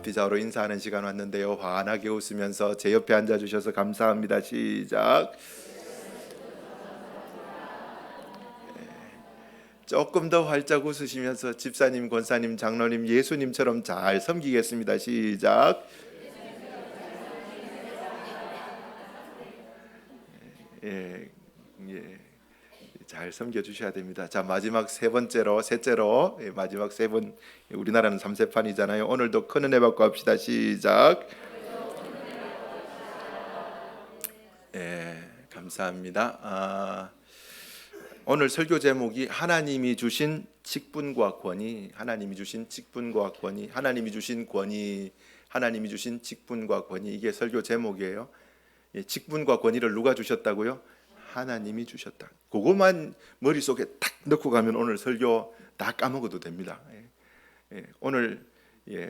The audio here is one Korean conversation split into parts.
앞뒤 좌우로 인사하는 시간 왔는데요. 환하게 웃으면서 제 옆에 앉아주셔서 감사합니다. 시작. 조금 더 활짝 웃으시면서 집사님, 권사님, 장로님, 예수님처럼 잘 섬기겠습니다. 시작. 예, 예, 잘 섬겨주셔야 됩니다. 자, 마지막 셋째로 마지막 세 번. 우리나라는 3세판이잖아요. 오늘도 큰 은혜 받고 합시다. 시작. 예, 감사합니다. 오늘 설교 제목이 하나님이 주신 직분과 권위, 하나님이 주신 직분과 권위, 하나님이 주신 권위, 하나님이 주신 직분과 권위, 이게 설교 제목이에요. 예, 직분과 권위를 누가 주셨다고요? 하나님이 주셨다. 그것만 머릿속에 딱 넣고 가면 오늘 설교 다 까먹어도 됩니다. 오늘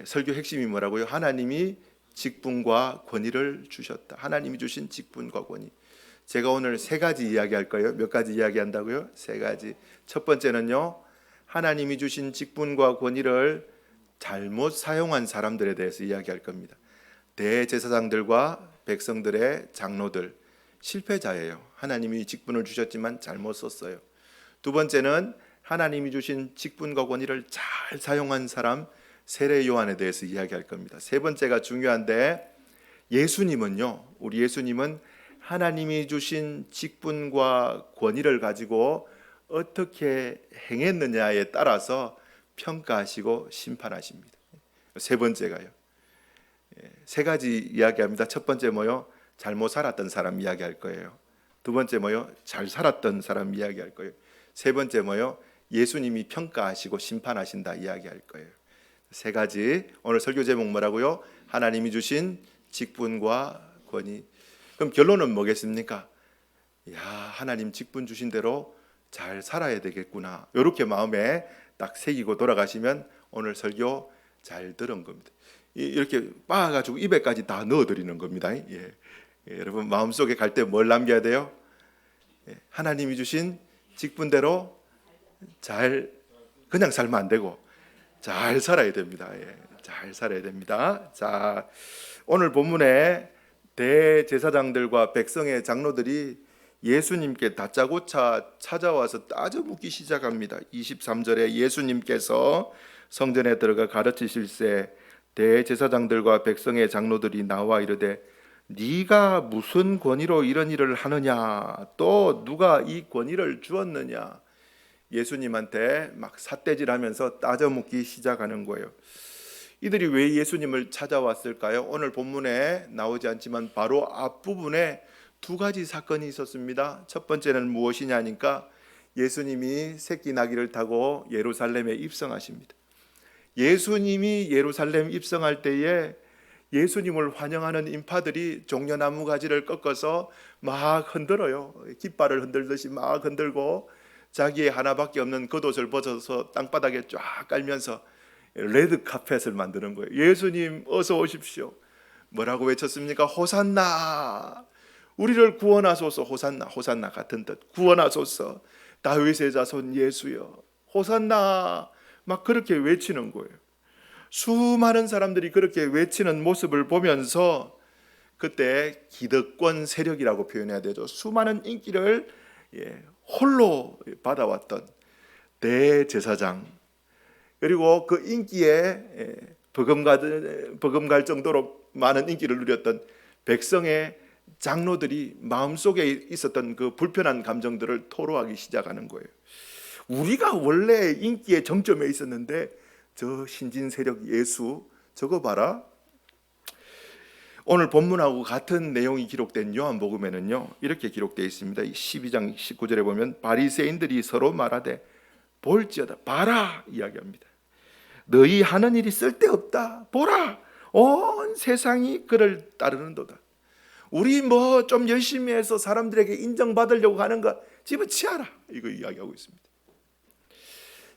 설교 핵심이 뭐라고요? 하나님이 직분과 권위를 주셨다. 하나님이 주신 직분과 권위. 제가 오늘 세 가지 이야기할 거예요. 몇 가지 이야기한다고요? 세 가지. 첫 번째는요, 하나님이 주신 직분과 권위를 잘못 사용한 사람들에 대해서 이야기할 겁니다. 대제사장들과 백성들의 장로들, 실패자예요. 하나님이 직분을 주셨지만 잘못 썼어요. 두 번째는 하나님이 주신 직분과 권위를 잘 사용한 사람, 세례 요한에 대해서 이야기할 겁니다. 세 번째가 중요한데, 예수님은요, 우리 예수님은 하나님이 주신 직분과 권위를 가지고 어떻게 행했느냐에 따라서 평가하시고 심판하십니다. 세 번째가요. 세 가지 이야기합니다. 첫 번째 뭐요? 잘못 살았던 사람 이야기할 거예요. 두 번째 뭐요? 잘 살았던 사람 이야기할 거예요. 세 번째 뭐요? 예수님이 평가하시고 심판하신다 이야기할 거예요. 세 가지. 오늘 설교 제목 뭐라고요? 하나님이 주신 직분과 권위. 그럼 결론은 뭐겠습니까? 야, 하나님 직분 주신 대로 잘 살아야 되겠구나. 이렇게 마음에 딱 새기고 돌아가시면 오늘 설교 잘 들은 겁니다. 이렇게 빻아가지고 입에까지 다 넣어드리는 겁니다. 여러분 마음속에 갈 때 뭘 남겨야 돼요? 하나님이 주신 직분대로 잘 그냥 살면 안 되고 잘 살아야 됩니다. 잘 살아야 됩니다. 자, 오늘 본문에 대제사장들과 백성의 장로들이 예수님께 다짜고짜 찾아와서 따져 묻기 시작합니다. 23절에 예수님께서 성전에 들어가 가르치실새 대제사장들과 백성의 장로들이 나와 이르되 네가 무슨 권위로 이런 일을 하느냐, 또 누가 이 권위를 주었느냐. 예수님한테 막 삿대질하면서 따져 묻기 시작하는 거예요. 이들이 왜 예수님을 찾아왔을까요? 오늘 본문에 나오지 않지만 바로 앞부분에 두 가지 사건이 있었습니다. 첫 번째는 무엇이냐니까 예수님이 새끼 나귀를 타고 예루살렘에 입성하십니다. 예수님이 예루살렘 입성할 때에 예수님을 환영하는 인파들이 종려나무 가지를 꺾어서 막 흔들어요. 깃발을 흔들듯이 막 흔들고 자기의 하나밖에 없는 겉옷을 벗어서 땅바닥에 쫙 깔면서 레드 카펫을 만드는 거예요. 예수님 어서 오십시오. 뭐라고 외쳤습니까? 호산나, 우리를 구원하소서. 호산나, 호산나 같은 뜻. 구원하소서. 다윗의 자손 예수여, 호산나. 막 그렇게 외치는 거예요. 수많은 사람들이 그렇게 외치는 모습을 보면서 그때 기득권 세력이라고 표현해야 되죠. 수많은 인기를 홀로 받아왔던 대제사장, 그리고 그 인기에 버금갈 정도로 많은 인기를 누렸던 백성의 장로들이 마음속에 있었던 그 불편한 감정들을 토로하기 시작하는 거예요. 우리가 원래 인기의 정점에 있었는데 저 신진 세력 예수 저거 봐라. 오늘 본문하고 같은 내용이 기록된 요한복음에는요 이렇게 기록되어 있습니다. 12장 19절에 보면 바리새인들이 서로 말하되 볼지어다, 봐라 이야기합니다. 너희 하는 일이 쓸데없다. 보라, 온 세상이 그를 따르는도다. 우리 뭐 좀 열심히 해서 사람들에게 인정받으려고 하는 거 집어치워라, 이거 이야기하고 있습니다.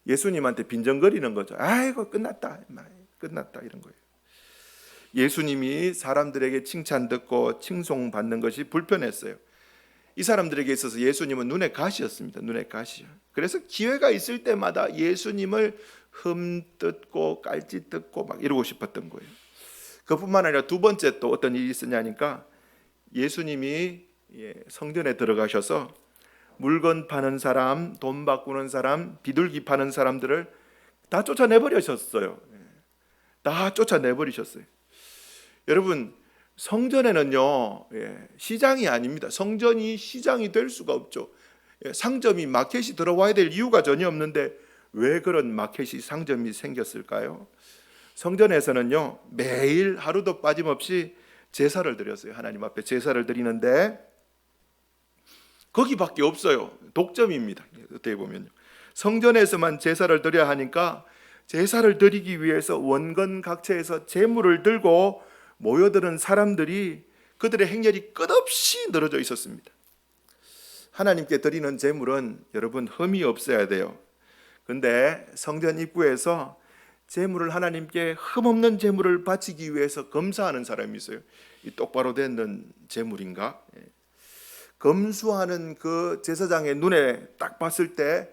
예수님한테 빈정거리는 거죠. 아이고 끝났다, 끝났다 이런 거예요. 예수님이 사람들에게 칭찬 듣고 칭송받는 것이 불편했어요. 이 사람들에게 있어서 예수님은 눈의 가시였습니다. 눈의 가시요. 그래서 기회가 있을 때마다 예수님을 흠뜯고 깔짓뜯고 막 이러고 싶었던 거예요. 그뿐만 아니라 두 번째 또 어떤 일이 있었냐니까 예수님이 성전에 들어가셔서 물건 파는 사람, 돈 바꾸는 사람, 비둘기 파는 사람들을 다 쫓아내버리셨어요. 다 쫓아내버리셨어요. 여러분, 성전에는요, 시장이 아닙니다. 성전이 시장이 될 수가 없죠. 상점이 마켓이 들어와야 될 이유가 전혀 없는데 왜 그런 마켓이 상점이 생겼을까요? 성전에서는요, 매일 하루도 빠짐없이 제사를 드렸어요. 하나님 앞에 제사를 드리는데 거기밖에 없어요. 독점입니다. 어떻게 보면요. 성전에서만 제사를 드려야 하니까 제사를 드리기 위해서 원건 각처에서 제물을 들고 모여드는 사람들이 그들의 행렬이 끝없이 늘어져 있었습니다. 하나님께 드리는 제물은 여러분 흠이 없어야 돼요. 근데 성전 입구에서 제물을 하나님께 흠없는 제물을 바치기 위해서 검사하는 사람이 있어요. 이 똑바로 된 제물인가? 검수하는 그 제사장의 눈에 딱 봤을 때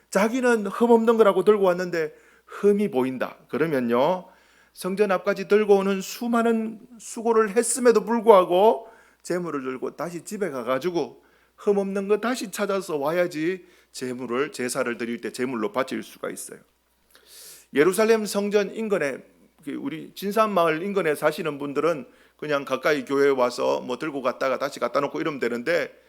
자기는 흠없는 거라고 들고 왔는데 흠이 보인다. 그러면요, 성전 앞까지 들고 오는 수많은 수고를 했음에도 불구하고 제물을 들고 다시 집에 가가지고 흠없는 거 다시 찾아서 와야지 제사를 드릴 때 제물로 바칠 수가 있어요. 예루살렘 성전 인근에, 우리 진산마을 인근에 사시는 분들은 그냥 가까이 교회에 와서 뭐 들고 갔다가 다시 갖다 놓고 이러면 되는데,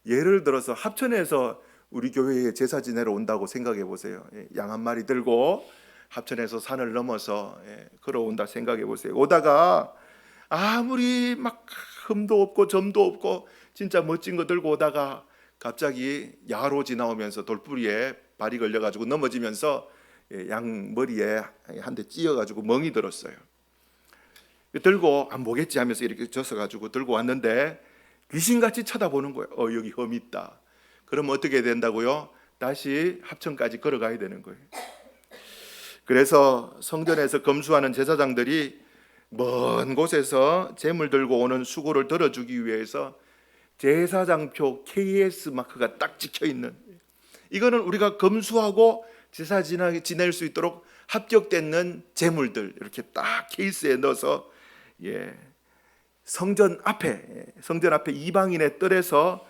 예를 들어서 합천에서 우리 교회에 제사 지내러 온다고 생각해 보세요. 양 한 마리 들고 합천에서 산을 넘어서 걸어온다 생각해 보세요. 오다가 아무리 막 흠도 없고 점도 없고 진짜 멋진 거 들고 오다가 갑자기 야로 지나오면서 돌뿌리에 발이 걸려가지고 넘어지면서 양 머리에 한 대 찧어가지고 멍이 들었어요. 들고 안 보겠지 하면서 이렇게 져서가지고 들고 왔는데 귀신같이 쳐다보는 거예요. 여기 흠 있다. 그럼 어떻게 된다고요? 다시 합천까지 걸어가야 되는 거예요. 그래서 성전에서 검수하는 제사장들이 먼 곳에서 제물 들고 오는 수고를 들어주기 위해서 제사장표 KS 마크가 딱 찍혀있는, 이거는 우리가 검수하고 제사 지낼 수 있도록 합격되는 제물들 이렇게 딱 케이스에 넣어서 성전 앞에 이방인의 뜰에서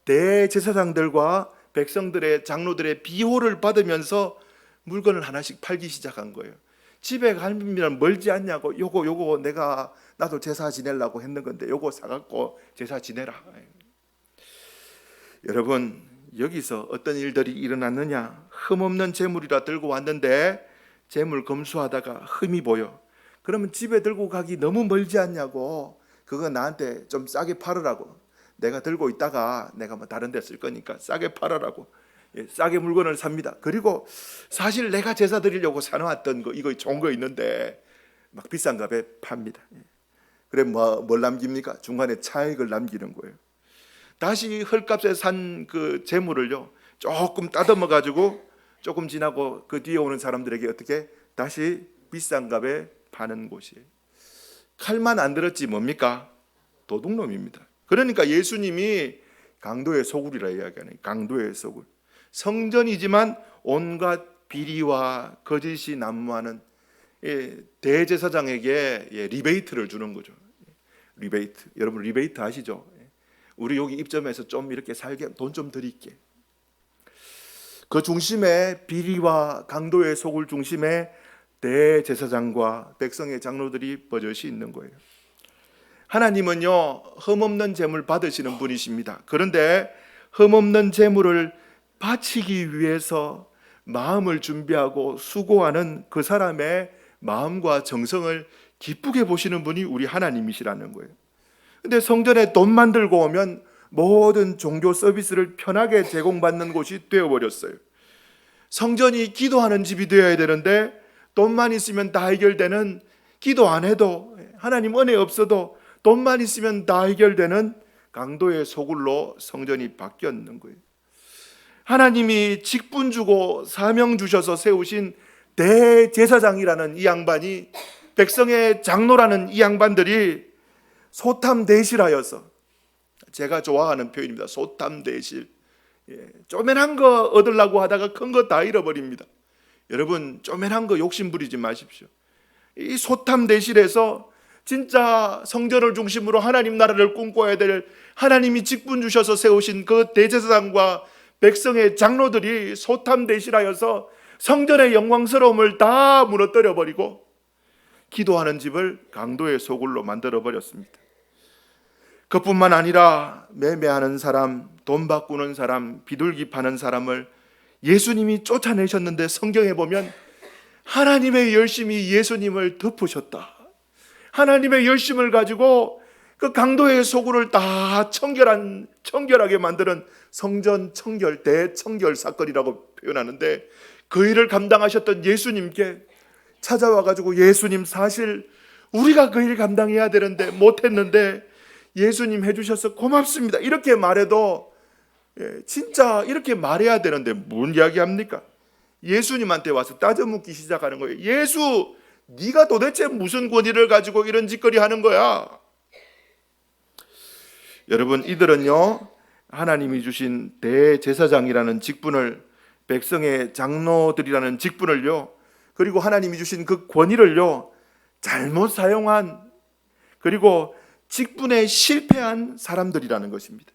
대제사장들과 백성들의 장로들의 비호를 받으면서 물건을 하나씩 팔기 시작한 거예요. 집에 가면 멀지 않냐고, 요거 나도 제사 지내려고 했는 건데 요거 사갖고 제사 지내라. 여러분, 여기서 어떤 일들이 일어났느냐? 흠없는 제물이라 들고 왔는데 제물 검수하다가 흠이 보여. 그러면 집에 들고 가기 너무 멀지 않냐고, 그거 나한테 좀 싸게 팔으라고. 내가 들고 있다가 내가 뭐 다른 데 쓸 거니까 싸게 팔으라고. 싸게 물건을 삽니다. 그리고 사실 내가 제사 드리려고 사놓았던 거, 이거 좋은 거 있는데 막 비싼 값에 팝니다. 그래 뭘 남깁니까? 중간에 차익을 남기는 거예요. 다시 헐값에 산 그 재물을요 조금 따듬어 가지고 조금 지나고 그 뒤에 오는 사람들에게 어떻게 다시 비싼 값에 파는 곳이에요. 칼만 안 들었지 뭡니까? 도둑놈입니다. 그러니까 예수님이 강도의 소굴이라 이야기하는, 강도의 소굴. 성전이지만 온갖 비리와 거짓이 난무하는 대제사장에게 리베이트를 주는 거죠. 리베이트. 여러분 리베이트 아시죠? 우리 여기 입점해서 좀 이렇게 살게 돈 좀 드릴게. 그 중심에 비리와 강도의 소굴 중심에 대제사장과 백성의 장로들이 버젓이 있는 거예요. 하나님은요 흠없는 제물 받으시는 분이십니다. 그런데 흠없는 제물을 바치기 위해서 마음을 준비하고 수고하는 그 사람의 마음과 정성을 기쁘게 보시는 분이 우리 하나님이시라는 거예요. 근데 성전에 돈만 들고 오면 모든 종교 서비스를 편하게 제공받는 곳이 되어버렸어요. 성전이 기도하는 집이 되어야 되는데 돈만 있으면 다 해결되는, 기도 안 해도 하나님 은혜 없어도 돈만 있으면 다 해결되는 강도의 소굴로 성전이 바뀌었는 거예요. 하나님이 직분 주고 사명 주셔서 세우신 대제사장이라는 이 양반이, 백성의 장로라는 이 양반들이 소탐대실하여서, 제가 좋아하는 표현입니다. 소탐대실. 쪼맨한 거 얻으려고 하다가 큰 거 다 잃어버립니다. 여러분 쪼맨한 거 욕심 부리지 마십시오. 이 소탐대실에서 진짜 성전을 중심으로 하나님 나라를 꿈꿔야 될 하나님이 직분 주셔서 세우신 그 대제사장과 백성의 장로들이 소탐대실하여서 성전의 영광스러움을 다 무너뜨려 버리고 기도하는 집을 강도의 소굴로 만들어 버렸습니다. 그뿐만 아니라 매매하는 사람, 돈 바꾸는 사람, 비둘기 파는 사람을 예수님이 쫓아내셨는데 성경에 보면 하나님의 열심이 예수님을 덮으셨다. 하나님의 열심을 가지고 그 강도의 소굴을 다 청결하게 만드는 성전 청결, 대청결 사건이라고 표현하는데, 그 일을 감당하셨던 예수님께 찾아와 가지고 예수님, 사실 우리가 그 일 감당해야 되는데 못했는데 예수님 해주셔서 고맙습니다, 이렇게 말해도 진짜 이렇게 말해야 되는데 뭔 이야기 합니까? 예수님한테 와서 따져 묻기 시작하는 거예요. 예수, 네가 도대체 무슨 권위를 가지고 이런 짓거리 하는 거야? 여러분, 이들은요, 하나님이 주신 대제사장이라는 직분을, 백성의 장로들이라는 직분을요, 그리고 하나님이 주신 그 권위를요 잘못 사용한, 그리고 직분에 실패한 사람들이라는 것입니다.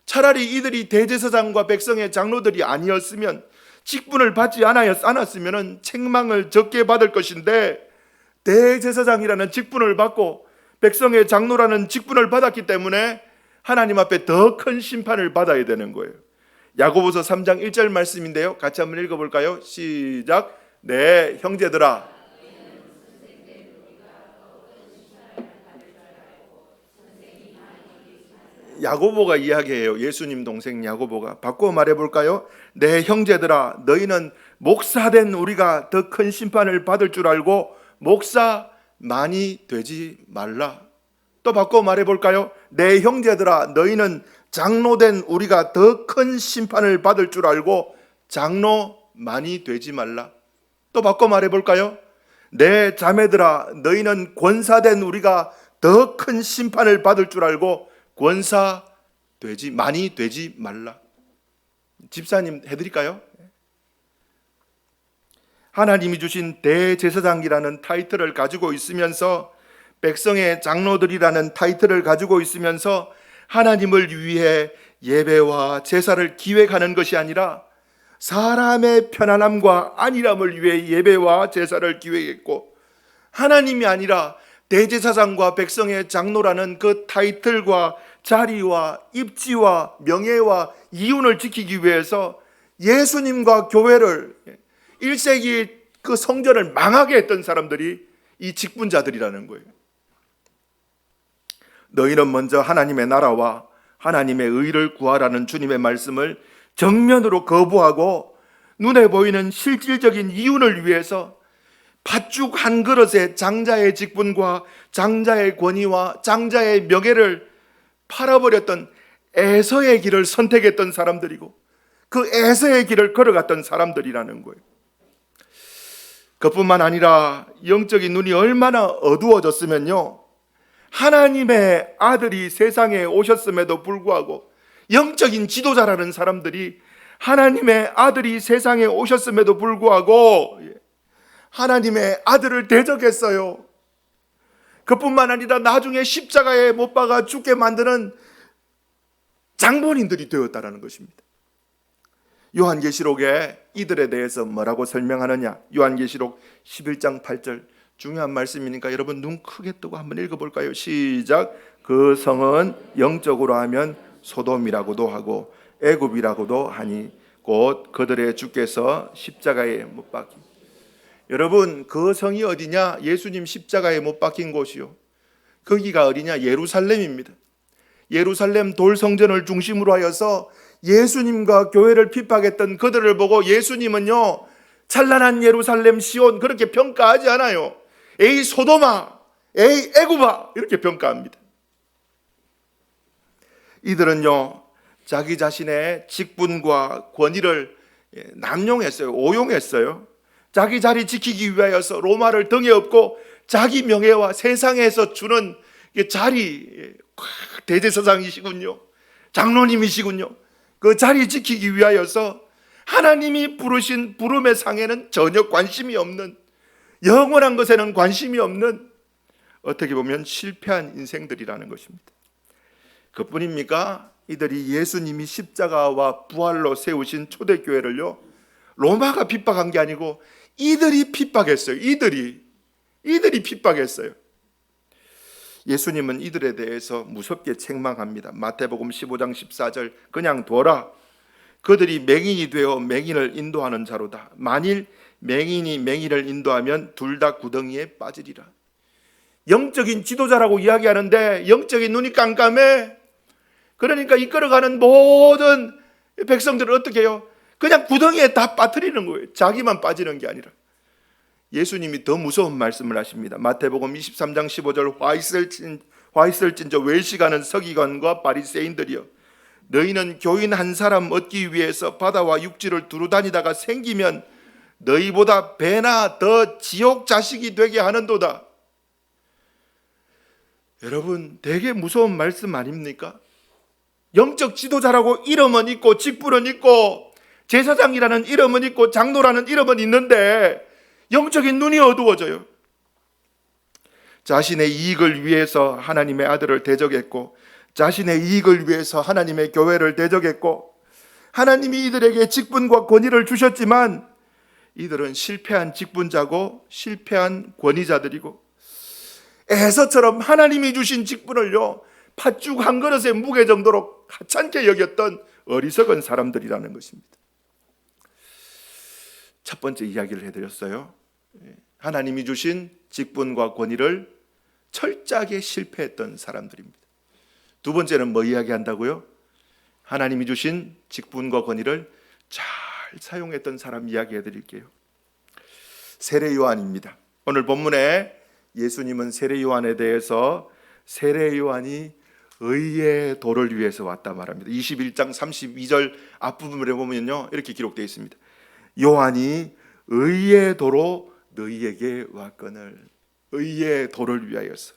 차라리 이들이 대제사장과 백성의 장로들이 아니었으면, 직분을 받지 않았으면 책망을 적게 받을 것인데, 대제사장이라는 직분을 받고 백성의 장로라는 직분을 받았기 때문에 하나님 앞에 더 큰 심판을 받아야 되는 거예요. 야고보서 3장 1절 말씀인데요, 같이 한번 읽어볼까요? 시작. 네, 형제들아, 야고보가 이야기해요. 예수님 동생 야고보가. 바꾸어 말해볼까요? 네, 형제들아, 너희는 목사된 우리가 더 큰 심판을 받을 줄 알고 목사 많이 되지 말라. 또 바꾸어 말해볼까요? 네, 형제들아, 너희는 장로된 우리가 더 큰 심판을 받을 줄 알고 장로 많이 되지 말라. 또 바꿔 말해볼까요? 네, 자매들아, 너희는 권사된 우리가 더 큰 심판을 받을 줄 알고 권사 많이 되지 말라. 집사님 해드릴까요? 하나님이 주신 대제사장이라는 타이틀을 가지고 있으면서, 백성의 장로들이라는 타이틀을 가지고 있으면서 하나님을 위해 예배와 제사를 기획하는 것이 아니라 사람의 편안함과 안일함을 위해 예배와 제사를 기획했고, 하나님이 아니라 대제사장과 백성의 장로라는 그 타이틀과 자리와 입지와 명예와 이윤을 지키기 위해서 예수님과 교회를, 1세기 그 성전을 망하게 했던 사람들이 이 직분자들이라는 거예요. 너희는 먼저 하나님의 나라와 하나님의 의를 구하라는 주님의 말씀을 정면으로 거부하고 눈에 보이는 실질적인 이윤을 위해서 팥죽 한 그릇에 장자의 직분과 장자의 권위와 장자의 명예를 팔아버렸던 에서의 길을 선택했던 사람들이고, 그 에서의 길을 걸어갔던 사람들이라는 거예요. 그뿐만 아니라 영적인 눈이 얼마나 어두워졌으면요, 하나님의 아들이 세상에 오셨음에도 불구하고, 영적인 지도자라는 사람들이 하나님의 아들이 세상에 오셨음에도 불구하고 하나님의 아들을 대적했어요. 그뿐만 아니라 나중에 십자가에 못 박아 죽게 만드는 장본인들이 되었다는 것입니다. 요한계시록에 이들에 대해서 뭐라고 설명하느냐? 요한계시록 11장 8절, 중요한 말씀이니까 여러분 눈 크게 뜨고 한번 읽어볼까요? 시작. 그 성은 영적으로 하면 소돔이라고도 하고 애굽이라고도 하니 곧 그들의 주께서 십자가에 못 박힌. 여러분, 그 성이 어디냐? 예수님 십자가에 못 박힌 곳이요. 거기가 어디냐? 예루살렘입니다. 예루살렘 돌성전을 중심으로 하여서 예수님과 교회를 핍박했던 그들을 보고 예수님은요, 찬란한 예루살렘 시온 그렇게 평가하지 않아요. 에이 소돔아, 에이 애굽아, 이렇게 평가합니다. 이들은요, 자기 자신의 직분과 권위를 남용했어요. 오용했어요. 자기 자리 지키기 위하여서 로마를 등에 업고 자기 명예와 세상에서 주는 자리, 대제사장이시군요, 장로님이시군요, 그 자리 지키기 위하여서 하나님이 부르신 부름의 상에는 전혀 관심이 없는, 영원한 것에는 관심이 없는 어떻게 보면 실패한 인생들이라는 것입니다. 그뿐입니까? 이들이 예수님이 십자가와 부활로 세우신 초대교회를요, 로마가 핍박한 게 아니고 이들이 핍박했어요. 이들이 핍박했어요. 예수님은 이들에 대해서 무섭게 책망합니다. 마태복음 15장 14절, 그냥 둬라. 그들이 맹인이 되어 맹인을 인도하는 자로다. 만일 맹인이 맹인을 인도하면 둘 다 구덩이에 빠지리라. 영적인 지도자라고 이야기하는데 영적인 눈이 깜깜해. 그러니까 이끌어가는 모든 백성들은 어떻게 해요? 그냥 구덩이에 다 빠뜨리는 거예요. 자기만 빠지는 게 아니라. 예수님이 더 무서운 말씀을 하십니다. 마태복음 23장 15절, 화 있을진저 외식하는 서기관과 바리새인들이여, 너희는 교인 한 사람 얻기 위해서 바다와 육지를 두루 다니다가 생기면 너희보다 배나 더 지옥 자식이 되게 하는도다. 여러분, 되게 무서운 말씀 아닙니까? 영적 지도자라고 이름은 있고 직분은 있고 제사장이라는 이름은 있고 장로라는 이름은 있는데 영적인 눈이 어두워져요. 자신의 이익을 위해서 하나님의 아들을 대적했고, 자신의 이익을 위해서 하나님의 교회를 대적했고, 하나님이 이들에게 직분과 권위를 주셨지만 이들은 실패한 직분자고 실패한 권위자들이고, 에서처럼 하나님이 주신 직분을요, 팥죽 한 그릇의 무게 정도로 하찮게 여겼던 어리석은 사람들이라는 것입니다. 첫 번째 이야기를 해드렸어요. 하나님이 주신 직분과 권위를 철저하게 실패했던 사람들입니다. 두 번째는 뭐 이야기한다고요? 하나님이 주신 직분과 권위를 잘 사용했던 사람 이야기해 드릴게요. 세례 요한입니다. 오늘 본문에 예수님은 세례 요한에 대해서 세례 요한이 의의 도를 위해서 왔다 말합니다. 21장 32절 앞부분에 보면요, 이렇게 기록되어 있습니다. 요한이 의의 도로 너희에게 왔거늘. 의의 도를 위하여서.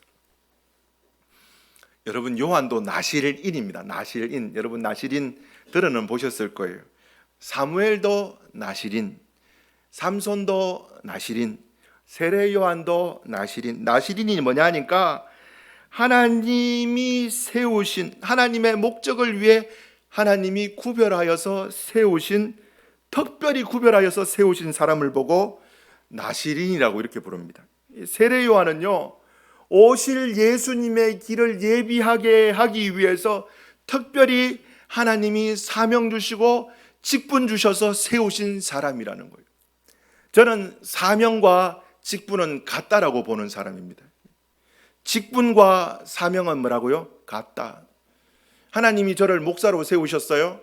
여러분, 요한도 나실인입니다. 나실인. 여러분, 나실인 들어는 보셨을 거예요. 사무엘도 나실인, 삼손도 나실인, 세례 요한도 나실인. 나실인이 뭐냐 하니까 하나님이 세우신, 하나님의 목적을 위해 하나님이 구별하여서 세우신, 특별히 구별하여서 세우신 사람을 보고 나실인이라고 이렇게 부릅니다. 세례 요한은요, 오실 예수님의 길을 예비하게 하기 위해서 특별히 하나님이 사명 주시고 직분 주셔서 세우신 사람이라는 거예요. 저는 사명과 직분은 같다라고 보는 사람입니다. 직분과 사명은 뭐라고요? 같다. 하나님이 저를 목사로 세우셨어요.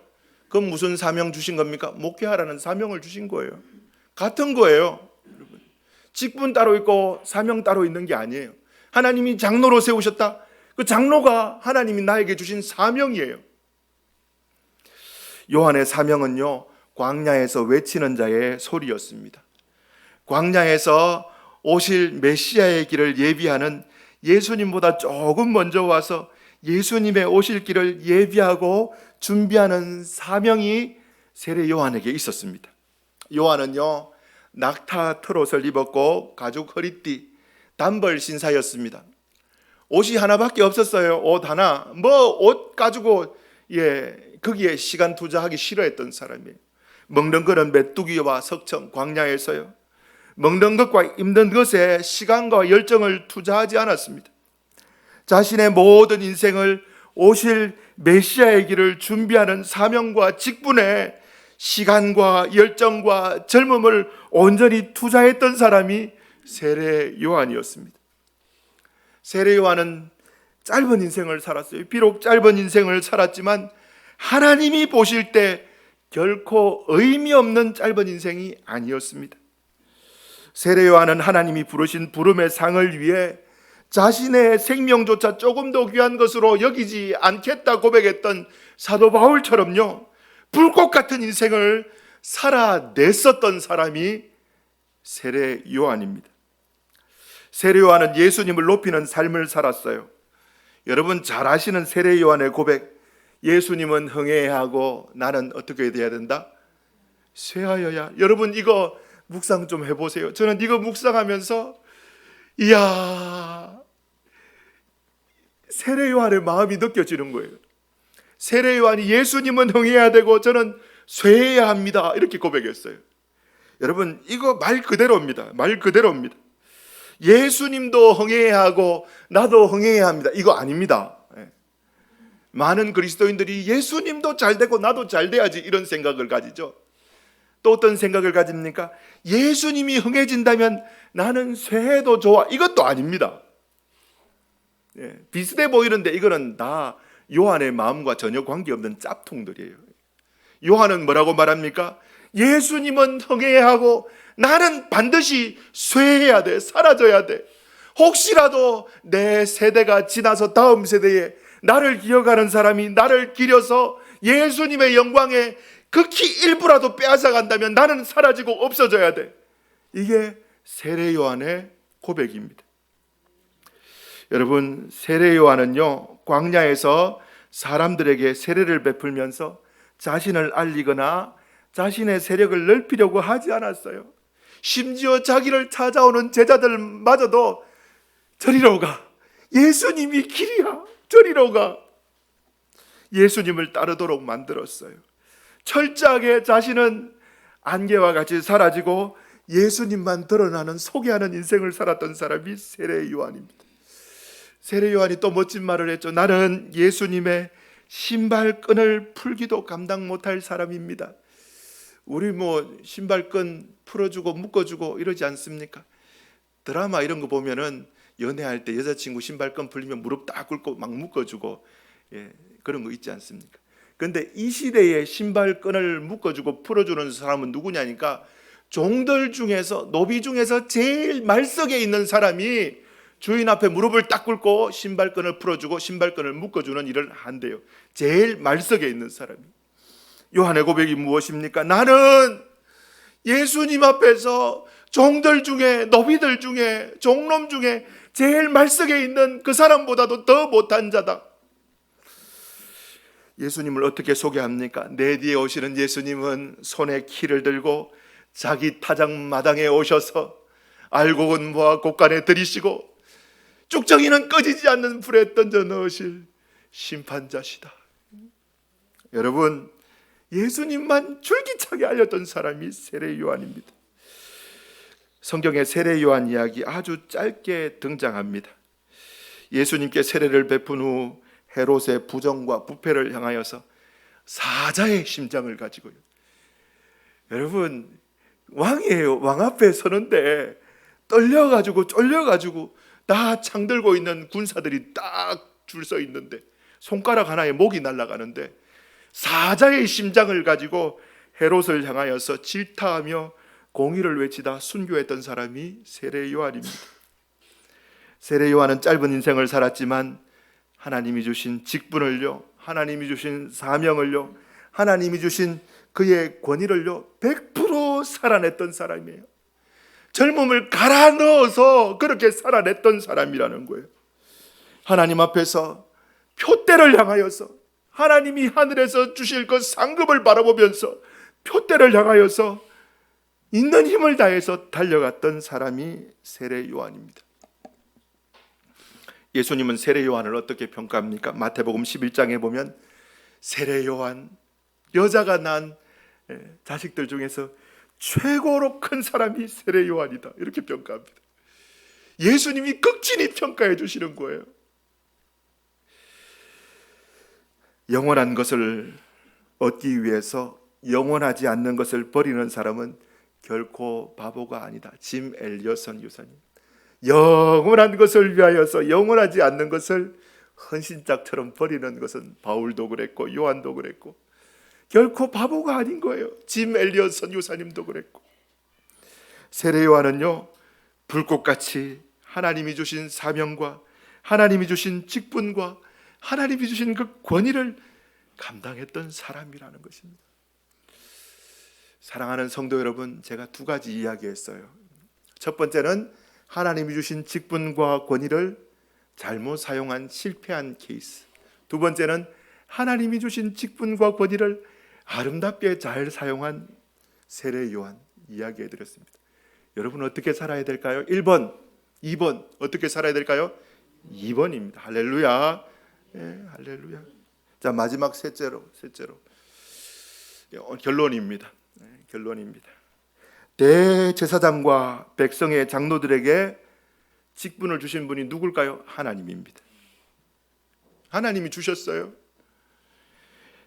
그럼 무슨 사명 주신 겁니까? 목회하라는 사명을 주신 거예요. 같은 거예요. 여러분, 직분 따로 있고 사명 따로 있는 게 아니에요. 하나님이 장로로 세우셨다. 그 장로가 하나님이 나에게 주신 사명이에요. 요한의 사명은요, 광야에서 외치는 자의 소리였습니다. 광야에서 오실 메시아의 길을 예비하는, 예수님보다 조금 먼저 와서 예수님의 오실 길을 예비하고 준비하는 사명이 세례 요한에게 있었습니다. 요한은요, 낙타 트롯을 입었고 가죽 허리띠, 단벌 신사였습니다. 옷이 하나밖에 없었어요. 옷 하나. 뭐 옷 가지고 거기에 시간 투자하기 싫어했던 사람이에요. 먹는 것은 메뚜기와 석청, 광야에서요. 먹는 것과 입는 것에 시간과 열정을 투자하지 않았습니다. 자신의 모든 인생을 오실 메시아의 길을 준비하는 사명과 직분에 시간과 열정과 젊음을 온전히 투자했던 사람이 세례 요한이었습니다. 세례 요한은 짧은 인생을 살았어요. 비록 짧은 인생을 살았지만 하나님이 보실 때 결코 의미 없는 짧은 인생이 아니었습니다. 세례 요한은 하나님이 부르신 부름의 상을 위해 자신의 생명조차 조금 더 귀한 것으로 여기지 않겠다 고백했던 사도 바울처럼요, 불꽃 같은 인생을 살아냈었던 사람이 세례 요한입니다. 세례 요한은 예수님을 높이는 삶을 살았어요. 여러분 잘 아시는 세례 요한의 고백, 예수님은 흥해하고 나는 어떻게 돼야 된다? 쇠하여야. 여러분 이거 묵상 좀 해보세요. 저는 이거 묵상하면서 이야, 세례 요한의 마음이 느껴지는 거예요. 세례 요한이 예수님은 흥해야 되고 저는 쇠해야 합니다, 이렇게 고백했어요. 여러분, 이거 말 그대로입니다. 말 그대로입니다. 예수님도 흥해야 하고 나도 흥해야 합니다, 이거 아닙니다. 많은 그리스도인들이 예수님도 잘 되고 나도 잘 돼야지, 이런 생각을 가지죠. 또 어떤 생각을 가집니까? 예수님이 흥해진다면 나는 쇠해도 좋아, 이것도 아닙니다. 비슷해 보이는데 이거는 다 요한의 마음과 전혀 관계없는 짭퉁들이에요. 요한은 뭐라고 말합니까? 예수님은 흥해야 하고 나는 반드시 쇠해야 돼, 사라져야 돼. 혹시라도 내 세대가 지나서 다음 세대에 나를 기억하는 사람이 나를 기려서 예수님의 영광에 극히 일부라도 빼앗아 간다면 나는 사라지고 없어져야 돼. 이게 세례 요한의 고백입니다. 여러분, 세례 요한은요, 광야에서 사람들에게 세례를 베풀면서 자신을 알리거나 자신의 세력을 넓히려고 하지 않았어요. 심지어 자기를 찾아오는 제자들마저도 저리로 가, 예수님이 길이야, 저리로 가, 예수님을 따르도록 만들었어요. 철저하게 자신은 안개와 같이 사라지고 예수님만 드러나는, 소개하는 인생을 살았던 사람이 세례 요한입니다. 세례 요한이 또 멋진 말을 했죠. 나는 예수님의 신발끈을 풀기도 감당 못할 사람입니다. 우리 신발끈 풀어주고 묶어주고 이러지 않습니까? 드라마 이런 거 보면은 연애할 때 여자친구 신발끈 풀리면 무릎 딱 꿇고 막 묶어주고, 그런 거 있지 않습니까? 그런데 이 시대에 신발끈을 묶어주고 풀어주는 사람은 누구냐니까, 종들 중에서, 노비 중에서 제일 말석에 있는 사람이 주인 앞에 무릎을 딱 꿇고 신발끈을 풀어주고 신발끈을 묶어주는 일을 한대요. 제일 말석에 있는 사람이. 요한의 고백이 무엇입니까? 나는 예수님 앞에서 종들 중에, 노비들 중에, 종놈 중에 제일 말석에 있는 그 사람보다도 더 못한 자다. 예수님을 어떻게 소개합니까? 내 뒤에 오시는 예수님은 손에 키를 들고 자기 타작 마당에 오셔서 알곡은 모아 곳간에 들이시고 쭉정이는 꺼지지 않는 불에 던져 넣으실 심판자시다. 여러분, 예수님만 줄기차게 알렸던 사람이 세례 요한입니다. 성경에 세례 요한 이야기 아주 짧게 등장합니다. 예수님께 세례를 베푼 후 헤롯의 부정과 부패를 향하여서 사자의 심장을 가지고요. 여러분, 왕이에요. 왕 앞에 서는데 떨려가지고 쫄려가지고 다 창 들고 있는 군사들이 딱 줄 서 있는데 손가락 하나에 목이 날아가는데 사자의 심장을 가지고 헤롯을 향하여서 질타하며 공의를 외치다 순교했던 사람이 세례 요한입니다. 세례 요한은 짧은 인생을 살았지만 하나님이 주신 직분을요, 하나님이 주신 사명을요, 하나님이 주신 그의 권위를요 100% 살아냈던 사람이에요. 젊음을 갈아 넣어서 그렇게 살아냈던 사람이라는 거예요. 하나님 앞에서 표대를 향하여서, 하나님이 하늘에서 주실 그 상급을 바라보면서 표대를 향하여서 있는 힘을 다해서 달려갔던 사람이 세례 요한입니다. 예수님은 세례 요한을 어떻게 평가합니까? 마태복음 11장에 보면 세례 요한, 여자가 낳은 자식들 중에서 최고로 큰 사람이 세례 요한이다, 이렇게 평가합니다. 예수님이 극진히 평가해 주시는 거예요. 영원한 것을 얻기 위해서 영원하지 않는 것을 버리는 사람은 결코 바보가 아니다. 짐 엘리엇 선교사님. 영원한 것을 위하여서 영원하지 않는 것을 헌신짝처럼 버리는 것은 바울도 그랬고 요한도 그랬고 결코 바보가 아닌 거예요. 짐 엘리엇 선교사님도 그랬고. 세례 요한은요, 불꽃같이 하나님이 주신 사명과 하나님이 주신 직분과 하나님이 주신 그 권위를 감당했던 사람이라는 것입니다. 사랑하는 성도 여러분, 제가 두 가지 이야기했어요. 첫 번째는 하나님이 주신 직분과 권위를 잘못 사용한 실패한 케이스. 두 번째는 하나님이 주신 직분과 권위를 아름답게 잘 사용한 세례 요한 이야기해 드렸습니다. 여러분 어떻게 살아야 될까요? 1번, 2번 어떻게 살아야 될까요? 2번입니다. 할렐루야. 예, 할렐루야. 자, 마지막 셋째로 결론입니다. 결론입니다. 대제사장과 백성의 장로들에게 직분을 주신 분이 누굴까요? 하나님입니다. 하나님이 주셨어요.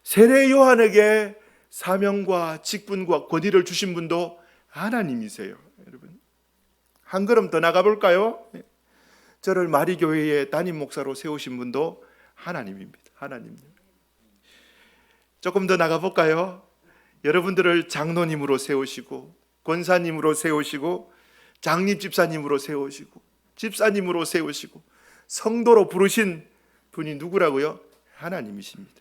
세례 요한에게 사명과 직분과 권위를 주신 분도 하나님이세요. 여러분, 한 걸음 더 나가 볼까요? 저를 마리교회의 담임 목사로 세우신 분도 하나님입니다. 하나님. 조금 더 나가 볼까요? 여러분들을 장로님으로 세우시고 권사님으로 세우시고 장립 집사님으로 세우시고 집사님으로 세우시고 성도로 부르신 분이 누구라고요? 하나님이십니다.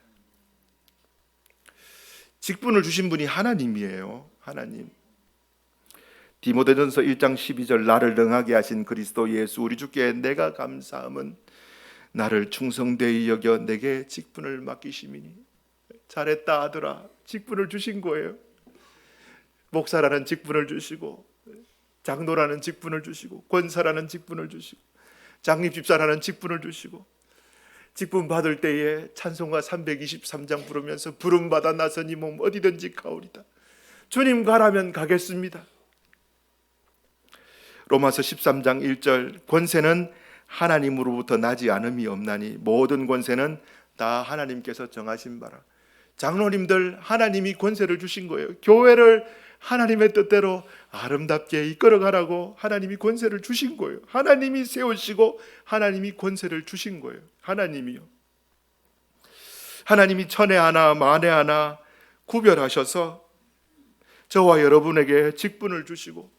직분을 주신 분이 하나님이에요. 하나님. 디모데전서 1장 12절 나를 능하게 하신 그리스도 예수 우리 주께 내가 감사함은 나를 충성되이 여겨 내게 직분을 맡기심이니. 잘했다 아들아. 직분을 주신 거예요. 목사라는 직분을 주시고 장로라는 직분을 주시고 권사라는 직분을 주시고 장립집사라는 직분을 주시고 직분 받을 때에 찬송가 323장 부르면서 부름받아 나서니 몸 어디든지 가오리다. 주님 가라면 가겠습니다. 로마서 13장 1절 권세는 하나님으로부터 나지 않음이 없나니 모든 권세는 다 하나님께서 정하신 바라. 장로님들 하나님이 권세를 주신 거예요. 교회를 하나님의 뜻대로 아름답게 이끌어가라고 하나님이 권세를 주신 거예요. 하나님이 세우시고 하나님이 권세를 주신 거예요. 하나님이요. 하나님이 천에 하나 만에 하나 구별하셔서 저와 여러분에게 직분을 주시고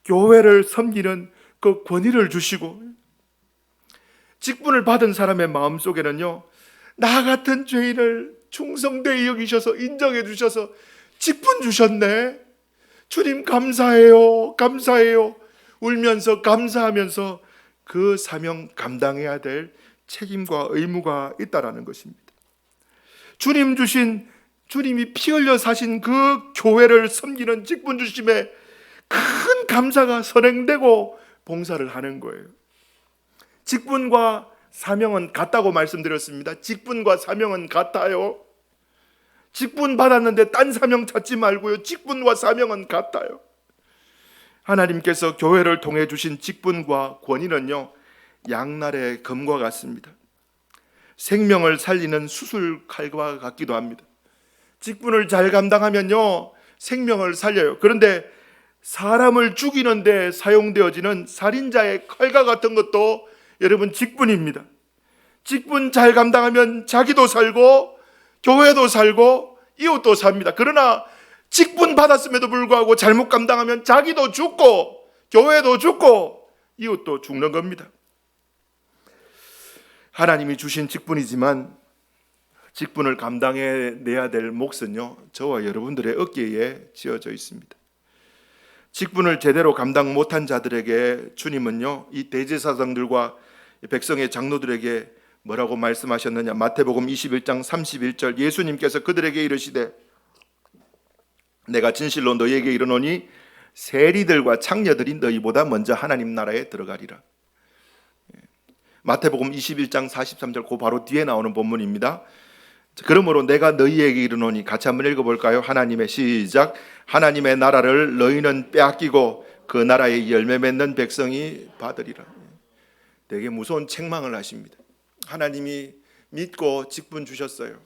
교회를 섬기는 그 권위를 주시고 직분을 받은 사람의 마음속에는요, 나 같은 죄인을 충성되이 여기셔서 인정해 주셔서 직분 주셨네. 주님 감사해요. 감사해요. 울면서 감사하면서 그 사명 감당해야 될 책임과 의무가 있다라는 것입니다. 주님 주신, 주님이 피 흘려 사신 그 교회를 섬기는 직분 주심에 큰 감사가 선행되고 봉사를 하는 거예요. 직분과 사명은 같다고 말씀드렸습니다. 직분과 사명은 같아요. 직분 받았는데 딴 사명 찾지 말고요. 직분과 사명은 같아요. 하나님께서 교회를 통해 주신 직분과 권위는요, 양날의 검과 같습니다. 생명을 살리는 수술칼과 같기도 합니다. 직분을 잘 감당하면요, 생명을 살려요. 그런데 사람을 죽이는데 사용되어지는 살인자의 칼과 같은 것도 여러분 직분입니다. 직분 잘 감당하면 자기도 살고 교회도 살고 이웃도 삽니다. 그러나 직분 받았음에도 불구하고 잘못 감당하면 자기도 죽고 교회도 죽고 이웃도 죽는 겁니다. 하나님이 주신 직분이지만 직분을 감당해내야 될 몫은요, 저와 여러분들의 어깨에 지어져 있습니다. 직분을 제대로 감당 못한 자들에게 주님은요, 이 대제사장들과 백성의 장로들에게 뭐라고 말씀하셨느냐? 마태복음 21장 31절 예수님께서 그들에게 이르시되 내가 진실로 너희에게 이르노니 세리들과 창녀들이 너희보다 먼저 하나님 나라에 들어가리라. 마태복음 21장 43절 그 바로 뒤에 나오는 본문입니다. 그러므로 내가 너희에게 이르노니, 같이 한번 읽어볼까요? 하나님의 시작. 하나님의 나라를 너희는 빼앗기고 그 나라의 열매 맺는 백성이 받으리라. 되게 무서운 책망을 하십니다. 하나님이 믿고 직분 주셨어요.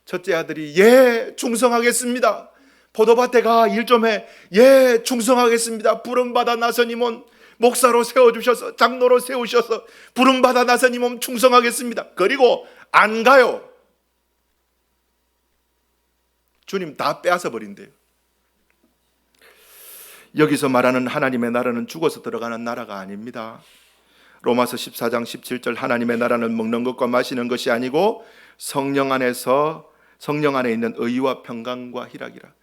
첫째 아들이 예 충성하겠습니다. 포도밭에 가 일 좀 해. 예 충성하겠습니다. 부름받아 나서니 몸 목사로 세워주셔서 장로로 세우셔서 부름받아 나서니 몸 충성하겠습니다. 그리고 안 가요. 주님 다 빼앗아 버린대요. 여기서 말하는 하나님의 나라는 죽어서 들어가는 나라가 아닙니다. 로마서 14장 17절 하나님의 나라는 먹는 것과 마시는 것이 아니고 성령 안에 있는 의와 평강과 희락이라.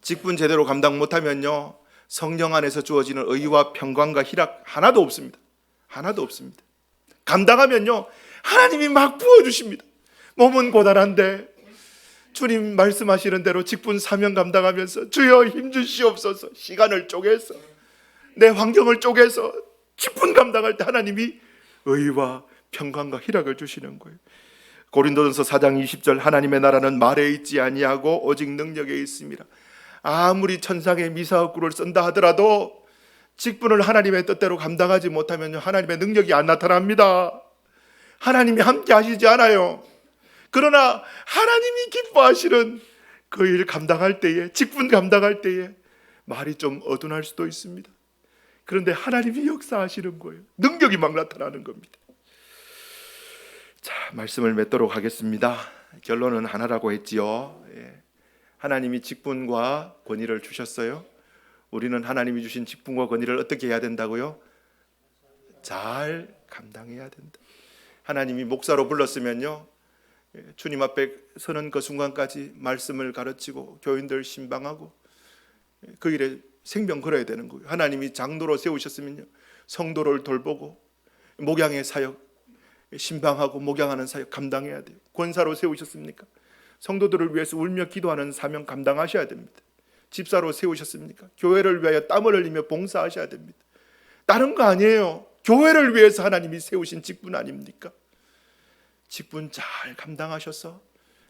직분 제대로 감당 못하면요, 성령 안에서 주어지는 의와 평강과 희락 하나도 없습니다. 하나도 없습니다. 감당하면요, 하나님이 막 부어주십니다. 몸은 고단한데 주님 말씀하시는 대로 직분 사명 감당하면서 주여 힘주시옵소서, 시간을 쪼개서 내 환경을 쪼개서 직분 감당할 때 하나님이 의와 평강과 희락을 주시는 거예요. 고린도전서 4장 20절 하나님의 나라는 말에 있지 아니하고 오직 능력에 있습니다. 아무리 천상의 미사업구를 쓴다 하더라도 직분을 하나님의 뜻대로 감당하지 못하면 하나님의 능력이 안 나타납니다. 하나님이 함께 하시지 않아요. 그러나 하나님이 기뻐하시는 그 일 감당할 때에, 직분 감당할 때에 말이 좀 어둔할 수도 있습니다. 그런데 하나님이 역사하시는 거예요. 능력이 막 나타나는 겁니다. 자, 말씀을 맺도록 하겠습니다. 결론은 하나라고 했지요. 하나님이 직분과 권위를 주셨어요. 우리는 하나님이 주신 직분과 권위를 어떻게 해야 된다고요? 잘 감당해야 된다. 하나님이 목사로 불렀으면요, 주님 앞에 서는 그 순간까지 말씀을 가르치고 교인들 신방하고 그 일에 생명 걸어야 되는 거예요. 하나님이 장로로 세우셨으면요, 성도를 돌보고 목양의 사역, 신방하고 목양하는 사역 감당해야 돼요. 권사로 세우셨습니까? 성도들을 위해서 울며 기도하는 사명 감당하셔야 됩니다. 집사로 세우셨습니까? 교회를 위하여 땀을 흘리며 봉사하셔야 됩니다. 다른 거 아니에요. 교회를 위해서 하나님이 세우신 직분 아닙니까? 직분 잘 감당하셔서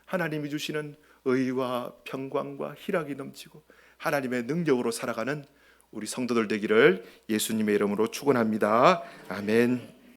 하나님이 주시는 의와 평강과 희락이 넘치고 하나님의 능력으로 살아가는 우리 성도들 되기를 예수님의 이름으로 축원합니다. 아멘.